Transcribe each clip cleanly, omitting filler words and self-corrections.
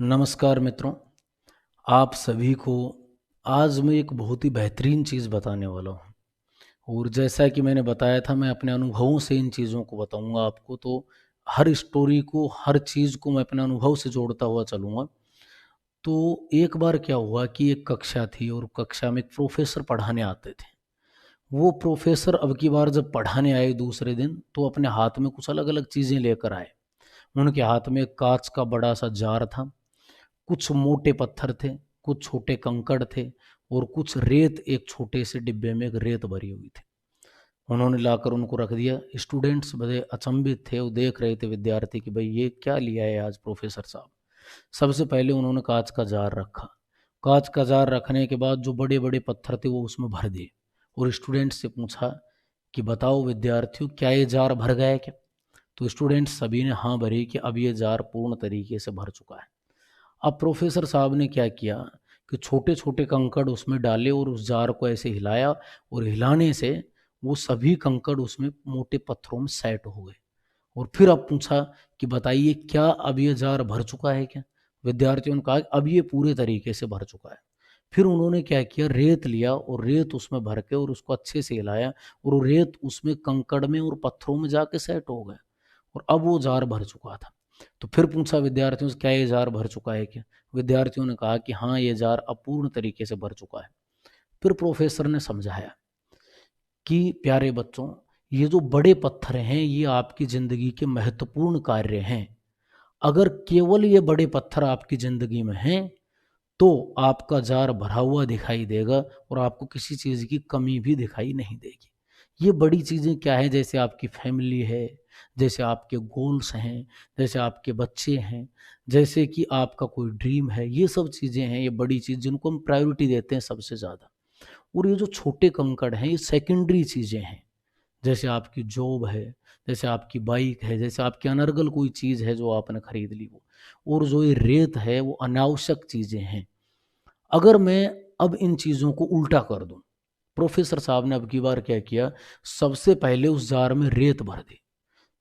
नमस्कार मित्रों, आप सभी को आज मैं एक बहुत ही बेहतरीन चीज़ बताने वाला हूँ। और जैसा कि मैंने बताया था, मैं अपने अनुभवों से इन चीज़ों को बताऊँगा आपको। तो हर स्टोरी को, हर चीज़ को मैं अपने अनुभव से जोड़ता हुआ चलूँगा। तो एक बार क्या हुआ कि एक कक्षा थी और कक्षा में एक प्रोफ़ेसर पढ़ाने आते थे। वो प्रोफ़ेसर अब की बार जब पढ़ाने आए दूसरे दिन, तो अपने हाथ में कुछ अलग-अलग चीज़ें लेकर आए। उनके हाथ में एक काँच का बड़ा-सा जार था, कुछ मोटे पत्थर थे, कुछ छोटे कंकड़ थे और कुछ रेत एक छोटे से डिब्बे में एक रेत भरी हुई थी। उन्होंने लाकर उनको रख दिया। स्टूडेंट्स बड़े अचंभित थे, वो देख रहे थे विद्यार्थी कि भाई ये क्या लिया है आज प्रोफेसर साहब। सबसे पहले उन्होंने कांच का जार रखा। कांच का जार रखने के बाद जो बड़े बड़े पत्थर थे वो उसमें भर दिए और स्टूडेंट से पूछा कि बताओ विद्यार्थियों, क्या ये जार भर गया है क्या? तो स्टूडेंट्स सभी ने हाँ भरी कि अब ये जार पूर्ण तरीके से भर चुका है। अब प्रोफेसर साहब ने क्या किया कि छोटे छोटे कंकड़ उसमें डाले और उस जार को ऐसे हिलाया और हिलाने से वो सभी कंकड़ उसमें मोटे पत्थरों में सेट हो गए। और फिर अब पूछा कि बताइए, क्या अब ये जार भर चुका है क्या? विद्यार्थियों ने कहा अब ये पूरे तरीके से भर चुका है। फिर उन्होंने क्या किया, रेत लिया और रेत उसमें भर के और उसको अच्छे से हिलाया और वो रेत उसमें कंकड़ में और पत्थरों में जाके सेट हो गया और अब वो जार भर चुका था। तो फिर पूछा विद्यार्थियों से, क्या ये जार भर चुका है क्या? विद्यार्थियों ने कहा कि हाँ, ये जार अपूर्ण तरीके से भर चुका है। फिर प्रोफेसर ने समझाया कि प्यारे बच्चों, ये जो बड़े पत्थर हैं ये आपकी जिंदगी के महत्वपूर्ण कार्य हैं। अगर केवल ये बड़े पत्थर आपकी जिंदगी में हैं तो आपका जार भरा हुआ दिखाई देगा और आपको किसी चीज़ की कमी भी दिखाई नहीं देगी। ये बड़ी चीज़ें क्या है, जैसे आपकी फैमिली है, जैसे आपके गोल्स हैं, जैसे आपके बच्चे हैं, जैसे कि आपका कोई ड्रीम है, ये सब चीज़ें हैं, ये बड़ी चीज़ जिनको हम प्रायोरिटी देते हैं सबसे ज़्यादा। और ये जो छोटे कंकड़ हैं ये सेकेंडरी चीज़ें हैं, जैसे आपकी जॉब है, जैसे आपकी बाइक है, जैसे आपकी अनर्गल कोई चीज़ है जो आपने खरीद ली वो। और जो ये रेत है वो अनावश्यक चीज़ें हैं। अगर मैं अब इन चीज़ों को उल्टा कर दूं, प्रोफेसर साहब ने अब की बार क्या किया, सबसे पहले उस जार में रेत भर दी।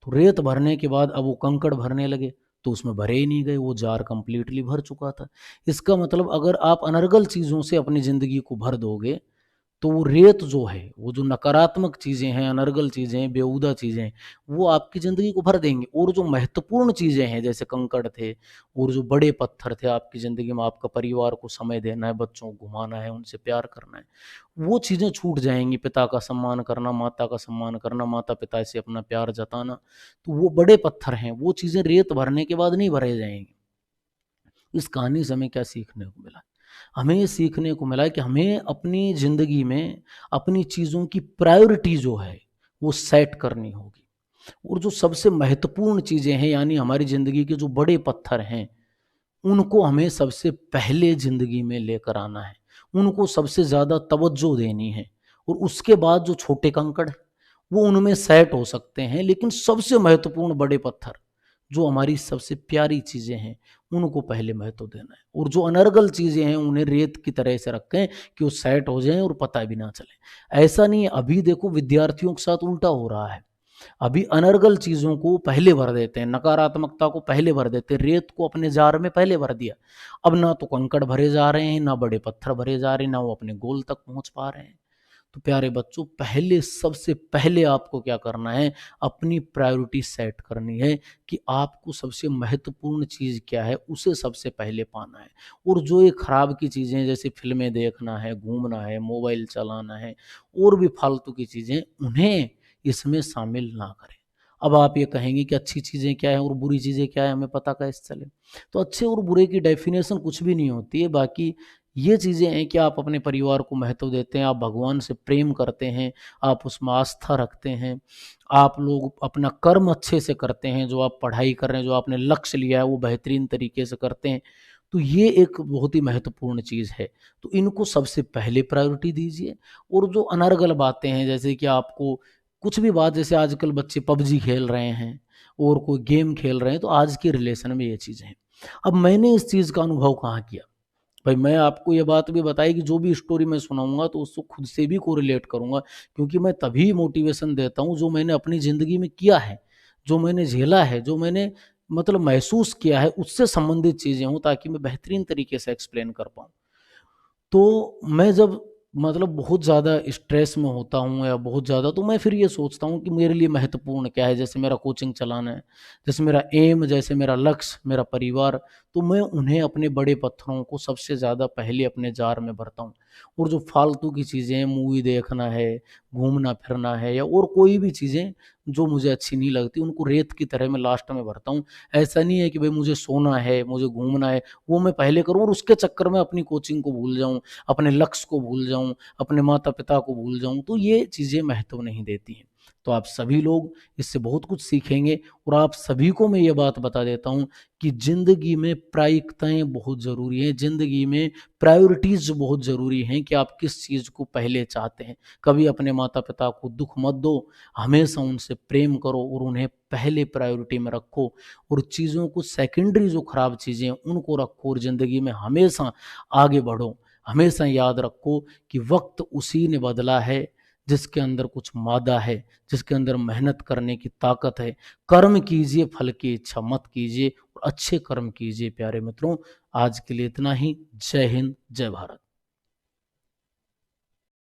तो रेत भरने के बाद अब वो कंकड़ भरने लगे, तो उसमें भरे ही नहीं गए, वो जार कंप्लीटली भर चुका था। इसका मतलब अगर आप अनर्गल चीज़ों से अपनी ज़िंदगी को भर दोगे तो वो रेत जो है, वो जो नकारात्मक चीज़ें हैं, अनर्गल चीज़ें हैं, बेहूदा चीज़ें हैं, वो आपकी ज़िंदगी को भर देंगी। और जो महत्वपूर्ण चीज़ें हैं, जैसे कंकड़ थे और जो बड़े पत्थर थे आपकी ज़िंदगी में, आपका परिवार को समय देना है, बच्चों को घुमाना है, उनसे प्यार करना है, वो चीज़ें छूट जाएँगी। पिता का सम्मान करना, माता का सम्मान करना, माता-पिता से अपना प्यार जताना, तो वो बड़े पत्थर हैं, वो चीज़ें रेत भरने के बाद नहीं भरे जाएँगी। इस कहानी से हमें क्या सीखने को मिला? हमें ये सीखने को मिला कि हमें अपनी ज़िंदगी में अपनी चीज़ों की प्रायोरिटी जो है, वो सेट करनी होगी। और जो सबसे महत्वपूर्ण चीज़ें हैं, यानी हमारी ज़िंदगी के जो बड़े पत्थर हैं, उनको हमें सबसे पहले ज़िंदगी में लेकर आना है। उनको सबसे ज़्यादा तवज्जो देनी है और उसके बाद जो छोटे कंकड़ हैं, वो उनमें सेट हो सकते हैं, लेकिन सबसे महत्वपूर्ण बड़े पत्थर, जो हमारी सबसे प्यारी चीज़ें हैं, उनको पहले महत्व देना है। और जो अनर्गल चीज़ें हैं, उन्हें रेत की तरह से रखें कि वो सेट हो जाएँ और पता भी ना चले। ऐसा नहीं है, अभी देखो विद्यार्थियों के साथ उल्टा हो रहा है। अभी अनर्गल चीज़ों को पहले भर देते हैं, नकारात्मकता को पहले भर देते हैं, रेत को अपने जार में पहले भर दिया। अब ना तो कंकड़ भरे जा रहे हैं, ना बड़े पत्थर भरे जा रहे हैं, ना वो अपने गोल तक पहुँच पा रहे हैं। तो प्यारे बच्चों, पहले सबसे पहले आपको क्या करना है, अपनी प्रायोरिटी सेट करनी है कि आपको सबसे महत्वपूर्ण चीज़ क्या है, उसे सबसे पहले पाना है। और जो ये खराब की चीज़ें, जैसे फ़िल्में देखना है, घूमना है, मोबाइल चलाना है और भी फालतू की चीज़ें, उन्हें इसमें शामिल ना करें। अब आप ये कहेंगे कि अच्छी चीज़ें क्या हैं और बुरी चीज़ें क्या हैं, हमें पता कैसे चले? तो अच्छे और बुरे की डेफ़िनेशन कुछ भी नहीं होती है, बाकी ये चीज़ें हैं कि आप अपने परिवार को महत्व देते हैं, आप भगवान से प्रेम करते हैं, आप उसमें आस्था रखते हैं, आप लोग अपना कर्म अच्छे से करते हैं, जो आप पढ़ाई कर रहे हैं, जो आपने लक्ष्य लिया है, वो बेहतरीन तरीके से करते हैं। तो ये एक बहुत ही महत्वपूर्ण चीज़ है। तो इनको सबसे पहले प्रायोरिटी दीजिए। और जो अनर्गल बातें हैं, जैसे कि आपको कुछ भी बात, जैसे आजकल बच्चे पबजी खेल रहे हैं और कोई गेम खेल रहे हैं, तो आज के रिलेशन में ये चीज़ें हैं। अब मैंने इस चीज़ का अनुभव कहाँ किया? भाई मैं आपको ये बात भी बताई कि जो भी स्टोरी मैं सुनाऊँगा तो उसको खुद से भी कोरिलेट करूँगा, क्योंकि मैं तभी मोटिवेशन देता हूँ जो मैंने अपनी ज़िंदगी में किया है, जो मैंने झेला है, जो मैंने मतलब महसूस किया है उससे संबंधित चीज़ें हों, ताकि मैं बेहतरीन तरीके से एक्सप्लेन कर पाऊँ। तो मैं जब मतलब बहुत ज़्यादा स्ट्रेस में होता हूँ या बहुत ज़्यादा, तो मैं फिर ये सोचता हूँ कि मेरे लिए महत्वपूर्ण क्या है। जैसे मेरा कोचिंग चलाना है, जैसे मेरा एम, जैसे मेरा लक्ष्य, मेरा परिवार, तो मैं उन्हें अपने बड़े पत्थरों को सबसे ज़्यादा पहले अपने जार में भरता हूँ। और जो फालतू की चीज़ें हैं, मूवी देखना है, घूमना फिरना है, या और कोई भी चीज़ें जो मुझे अच्छी नहीं लगती, उनको रेत की तरह मैं लास्ट में भरता हूँ। ऐसा नहीं है कि भाई मुझे सोना है, मुझे घूमना है, वो मैं पहले करूँ और उसके चक्कर में अपनी कोचिंग को भूल जाऊँ, अपने लक्ष्य को भूल जाऊँ, अपने माता-पिता को भूल जाऊँ, तो ये चीज़ें महत्व नहीं देती हैं। तो आप सभी लोग इससे बहुत कुछ सीखेंगे, और आप सभी को मैं ये बात बता देता हूँ कि ज़िंदगी में प्रायिकताएँ बहुत ज़रूरी हैं, ज़िंदगी में प्रायोरिटीज़ बहुत ज़रूरी हैं कि आप किस चीज़ को पहले चाहते हैं। कभी अपने माता-पिता को दुःख मत दो, हमेशा उनसे प्रेम करो और उन्हें पहले प्रायोरिटी में रखो, और चीज़ों को सेकेंडरी जो खराब चीज़ें हैं, उनको रखो, और ज़िंदगी में हमेशा आगे बढ़ो। हमेशा याद रखो कि वक्त उसी ने बदला है जिसके अंदर कुछ मादा है, जिसके अंदर मेहनत करने की ताकत है। कर्म कीजिए, फल की इच्छा मत कीजिए, और अच्छे कर्म कीजिए प्यारे मित्रों। आज के लिए इतना ही। जय हिंद, जय भारत।